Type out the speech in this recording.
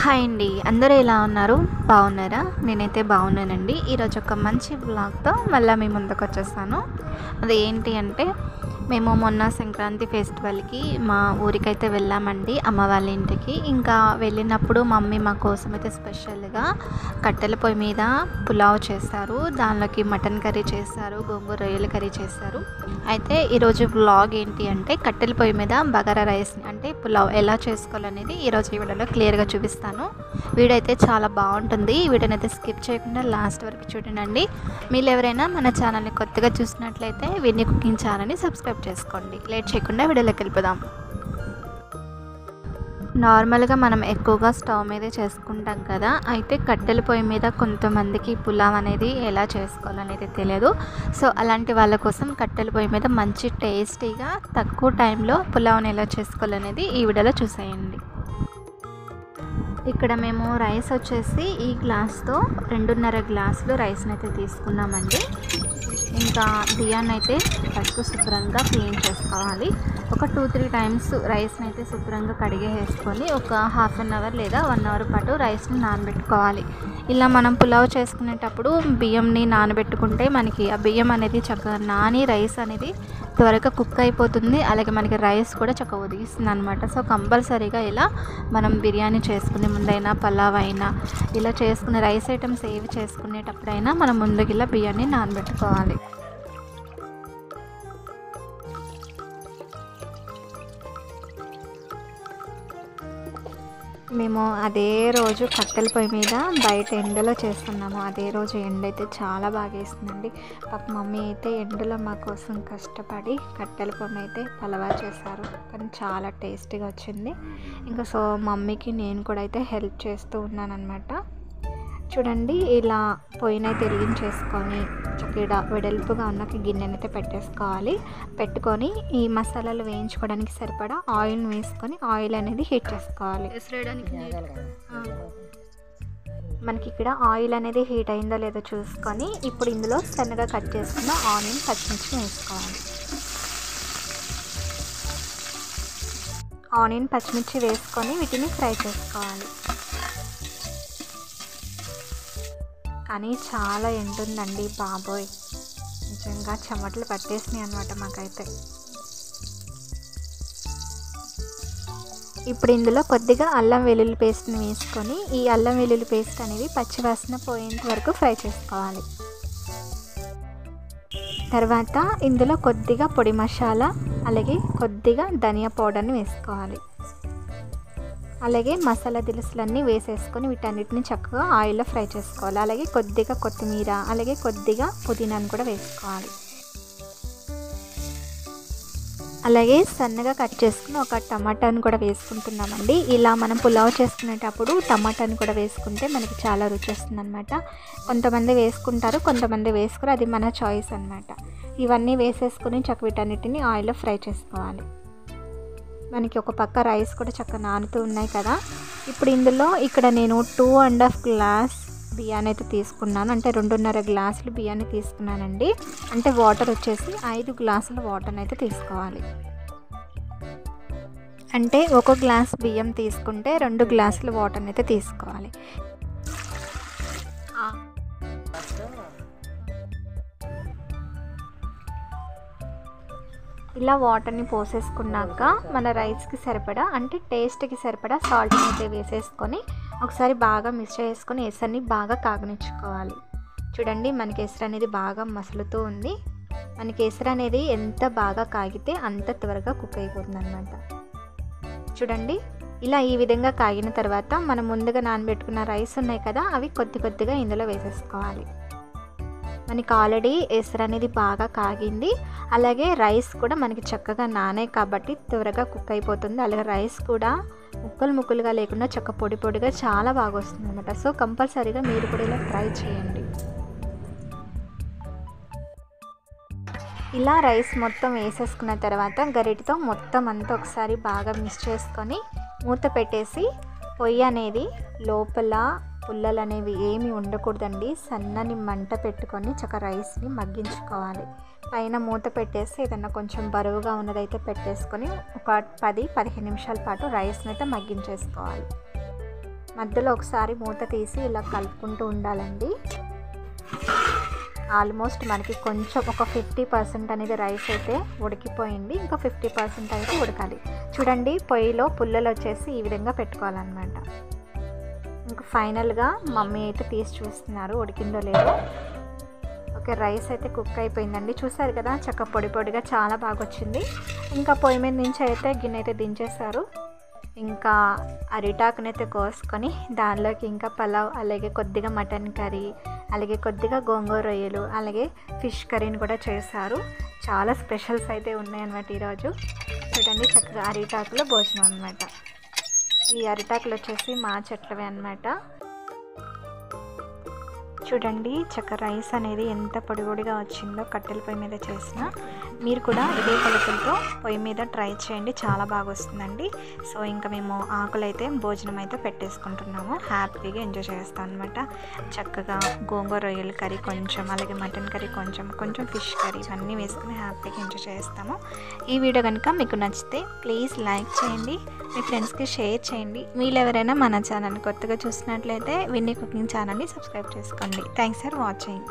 Hi అండి, అందరూ ఎలా ఉన్నారు? బాగున్నారా? నేనైతే బాగున్నానండి. ఈరోజు ఒక మంచి వ్లాగ్తో మళ్ళీ మీ ముందుకు వచ్చేస్తాను. అది ఏంటి అంటే, మేము మొన్న సంక్రాంతి ఫెస్టివల్కి మా ఊరికైతే వెళ్ళామండి, అమ్మ వాళ్ళ ఇంటికి. ఇంకా వెళ్ళినప్పుడు మమ్మీ మా కోసం అయితే స్పెషల్గా కట్టెల పొయ్యి మీద పులావ్ చేస్తారు, దానిలోకి మటన్ కర్రీ చేస్తారు, గోంగూర రొయ్యల కర్రీ చేస్తారు. అయితే ఈరోజు వ్లాగ్ ఏంటి అంటే, కట్టెల పొయ్యి మీద బగారా రైస్ని అంటే పులావ్ ఎలా చేసుకోవాలనేది ఈరోజు ఈ వీడియోలో క్లియర్గా చూపిస్తాను. వీడియో అయితే చాలా బాగుంటుంది. ఈ వీడియోని అయితే స్కిప్ చేయకుండా లాస్ట్ వరకు చూడండి. మీరు ఎవరైనా మన ఛానల్ని కొత్తగా చూసినట్లయితే విన్నీ కుకింగ్ ఛానల్ని సబ్స్క్రైబ్ చేసుకోండి. లేట్ చేయకుండా వీడియోలోకి వెళ్ళిపోదాం. నార్మల్గా మనం ఎక్కువగా స్టవ్ మీదే చేసుకుంటాం కదా, అయితే కట్టెల పొయ్యి మీద కొంతమందికి పులావ్ అనేది ఎలా చేసుకోవాలనేది తెలియదు. సో అలాంటి వాళ్ళ కోసం కట్టెల పొయ్యి మీద మంచి టేస్టీగా తక్కువ టైంలో పులావ్ని ఎలా చేసుకోవాలనేది ఈ వీడియోలో చూసేయండి. ఇక్కడ మేము రైస్ వచ్చేసి ఈ గ్లాస్తో 2.5 గ్లాసులు రైస్ని అయితే తీసుకున్నామండి. ఇంకా బియ్యాన్ని అయితే ఫస్ట్ శుభ్రంగా క్లీన్ చేసుకోవాలి. ఒక 2-3 టైమ్స్ రైస్ని అయితే శుభ్రంగా కడిగేసుకొని ఒక హాఫ్ అన్ అవర్ లేదా 1 అవర్ పాటు రైస్ని నానబెట్టుకోవాలి. ఇలా మనం పులావ్ చేసుకునేటప్పుడు బియ్యంని నానబెట్టుకుంటే మనకి ఆ బియ్యం అనేది చక్కగా నాని రైస్ అనేది త్వరగా కుక్ అయిపోతుంది. అలాగే మనకి రైస్ కూడా చక్కగా ఉడికిస్తుంది అనమాట. సో కంపల్సరీగా ఇలా మనం బిర్యానీ చేసుకునే ముందైనా, పలావ్ అయినా, ఇలా చేసుకునే రైస్ ఐటమ్స్ ఏవి చేసుకునేటప్పుడైనా మనం ముందుగా ఇలా బియ్యాన్ని నానబెట్టుకోవాలి. మేము అదే రోజు కట్టెల పొయ్యి మీద బయట ఎండలో చేస్తున్నాము. అదే రోజు ఎండ అయితే చాలా బాగా వేస్తుందండి. పాప మమ్మీ అయితే ఎండలో మా కోసం కష్టపడి కట్టెల పొయ్యి అయితే పలవా చేశారు, కానీ చాలా టేస్టీగా వచ్చింది. ఇంకా సో మమ్మీకి నేను కూడా అయితే హెల్ప్ చేస్తూ ఉన్నాను అనమాట. చూడండి, ఇలా పొయ్యినైతే వెలిగించేసుకొని చక్కగా వెడల్పుగా ఉన్న గిన్నెనైతే పెట్టేసుకోవాలి. పెట్టుకొని ఈ మసాలాలు వేయించుకోవడానికి సరిపడా ఆయిల్ వేసుకొని ఆయిల్ అనేది హీట్ చేసుకోవాలి. మనకి ఇక్కడ ఆయిల్ అనేది హీట్ అయిందో లేదో చూసుకొని ఇప్పుడు ఇందులో సన్నగా కట్ చేసుకున్న ఆనియన్, పచ్చిమిర్చి వేసుకోవాలి. ఆనియన్, పచ్చిమిర్చి వేసుకొని వీటిని ఫ్రై చేసుకోవాలి. కానీ చాలా ఎండుందండి బాబోయ్, నిజంగా చెమటలు పట్టేసినాయి అనమాట మాకైతే. ఇప్పుడు ఇందులో కొద్దిగా అల్లం వెల్లుల్లి పేస్ట్ని వేసుకొని ఈ అల్లం వెల్లుల్లి పేస్ట్ అనేది పచ్చివాసన పోయేంత వరకు ఫ్రై చేసుకోవాలి. తర్వాత ఇందులో కొద్దిగా పొడి మసాలా, అలాగే కొద్దిగా ధనియా పౌడర్ని వేసుకోవాలి. అలాగే మసాలా దినుసులన్నీ వేసేసుకొని వీటన్నిటిని చక్కగా ఆయిల్లో ఫ్రై చేసుకోవాలి. అలాగే కొద్దిగా కొత్తిమీర, అలాగే కొద్దిగా పుదీనాను కూడా వేసుకోవాలి. అలాగే సన్నగా కట్ చేసుకుని ఒక టమాటాను కూడా వేసుకుంటున్నామండి. ఇలా మనం పులావ్ చేసుకునేటప్పుడు టమాటాను కూడా వేసుకుంటే మనకి చాలా రుచి వస్తుంది అనమాట. కొంతమంది వేసుకుంటారు, కొంతమంది వేసుకుని, అది మన చాయిస్ అనమాట. ఇవన్నీ వేసేసుకుని చక్క వీటన్నిటిని ఆయిల్లో ఫ్రై చేసుకోవాలి. మనకి ఒక పక్క రైస్ కూడా చక్కగా నానుతూ ఉన్నాయి కదా. ఇప్పుడు ఇందులో ఇక్కడ నేను 2.5 గ్లాస్ బియ్యాన్ని అయితే తీసుకున్నాను, అంటే 2.5 గ్లాసులు బియ్యాన్ని తీసుకున్నానండి. అంటే వాటర్ వచ్చేసి 5 గ్లాసుల వాటర్ని అయితే తీసుకోవాలి. అంటే 1 గ్లాస్ బియ్యం తీసుకుంటే 2 గ్లాసుల వాటర్ని అయితే తీసుకోవాలి. ఇలా వాటర్ని పోసేసుకున్నాక మన రైస్కి సరిపడా, అంటే టేస్ట్కి సరిపడా సాల్ట్ని అయితే వేసేసుకొని ఒకసారి బాగా మిక్స్ చేసుకొని ఎసరిని బాగా కాగనిచ్చుకోవాలి. చూడండి, మనకి ఎసరు అనేది బాగా మసులుతూ ఉంది. మనకి ఎసరు అనేది ఎంత బాగా కాగితే అంత త్వరగా కుక్ అయిపోతుంది అనమాట. చూడండి, ఇలా ఈ విధంగా కాగిన తర్వాత మనం ముందుగా నానబెట్టుకున్న రైస్ ఉన్నాయి కదా, అవి కొద్ది కొద్దిగా ఇందులో వేసేసుకోవాలి. మనకి ఆల్రెడీ ఎసరు అనేది బాగా కాగింది, అలాగే రైస్ కూడా మనకి చక్కగా నానే కాబట్టి త్వరగా కుక్ అయిపోతుంది. అలాగే రైస్ కూడా ముక్కలు ముక్కలుగా లేకుండా చక్క పొడి పొడిగా చాలా బాగా వస్తుంది అనమాట. సో కంపల్సరీగా మీరు కూడా ఇలా ట్రై చేయండి. ఇలా రైస్ మొత్తం వేసేసుకున్న తర్వాత గరిటతో మొత్తం అంతా ఒకసారి బాగా మిక్స్ చేసుకొని మూత పెట్టేసి పొయ్యి అనేది లోపల పుల్లలు అనేవి ఏమీ ఉండకూడదండి. సన్నని మంట పెట్టుకొని చక్క రైస్ని మగ్గించుకోవాలి. పైన మూత పెట్టేసి ఏదన్నా కొంచెం బరువుగా ఉన్నదైతే పెట్టేసుకొని ఒక 10-15 నిమిషాల పాటు రైస్ని అయితే మగ్గించేసుకోవాలి. మధ్యలో ఒకసారి మూత తీసి ఇలా కలుపుకుంటూ ఉండాలండి. ఆల్మోస్ట్ మనకి కొంచెం ఒక 50% అనేది రైస్ అయితే ఉడికిపోయింది. ఇంకా 50% అయితే ఉడకాలి. చూడండి, పొయ్యిలో పుల్లలు వచ్చేసి ఈ విధంగా పెట్టుకోవాలన్నమాట. ఇంకా ఫైనల్గా మమ్మీ అయితే తీసి చూస్తున్నారు ఉడికిందో లేదో. ఓకే, రైస్ అయితే కుక్ అయిపోయిందండి. చూసారు కదా, చక్క పొడి పొడిగా చాలా బాగా వచ్చింది. ఇంకా పొయ్యి మీద నుంచి అయితే గిన్నె అయితే దించేశారు. ఇంకా అరిటాకునైతే కోసుకొని దానిలోకి ఇంకా పలావ్, అలాగే కొద్దిగా మటన్ కర్రీ, అలాగే కొద్దిగా గోంగూర రొయ్యలు, అలాగే ఫిష్ కర్రీని కూడా చేశారు. చాలా స్పెషల్స్ అయితే ఉన్నాయన్నమాట ఈరోజు. చూడండి, చక్కగా అరిటాకులో భోజనం అనమాట. ఈ అరిటాకులు వచ్చేసి మా చెట్లవే అనమాట. చూడండి, చక్క రైస్ అనేది ఎంత పొడి పొడిగా వచ్చిందో కట్టెల పొయ్యి మీద చేసిన. మీరు కూడా ఇదే కొలతలతో పొయ్యి మీద ట్రై చేయండి, చాలా బాగా వస్తుందండి. సో ఇంకా మేము ఆకులు అయితే భోజనం అయితే పెట్టేసుకుంటున్నాము. హ్యాపీగా ఎంజాయ్ చేస్తాం అనమాట. చక్కగా గోంగూర రొయ్యల కర్రీ కొంచెం, అలాగే మటన్ కర్రీ కొంచెం ఫిష్ కర్రీ ఇవన్నీ వేసుకుని హ్యాపీగా ఎంజాయ్ చేస్తాము. ఈ వీడియో కనుక మీకు నచ్చితే ప్లీజ్ లైక్ చేయండి, మీ ఫ్రెండ్స్కి షేర్ చేయండి. మీరు ఎవరైనా మన ఛానల్ కొత్తగా చూసినట్లయితే విన్నీ కుకింగ్ ఛానల్ని సబ్స్క్రైబ్ చేసుకోండి. Thanks for watching.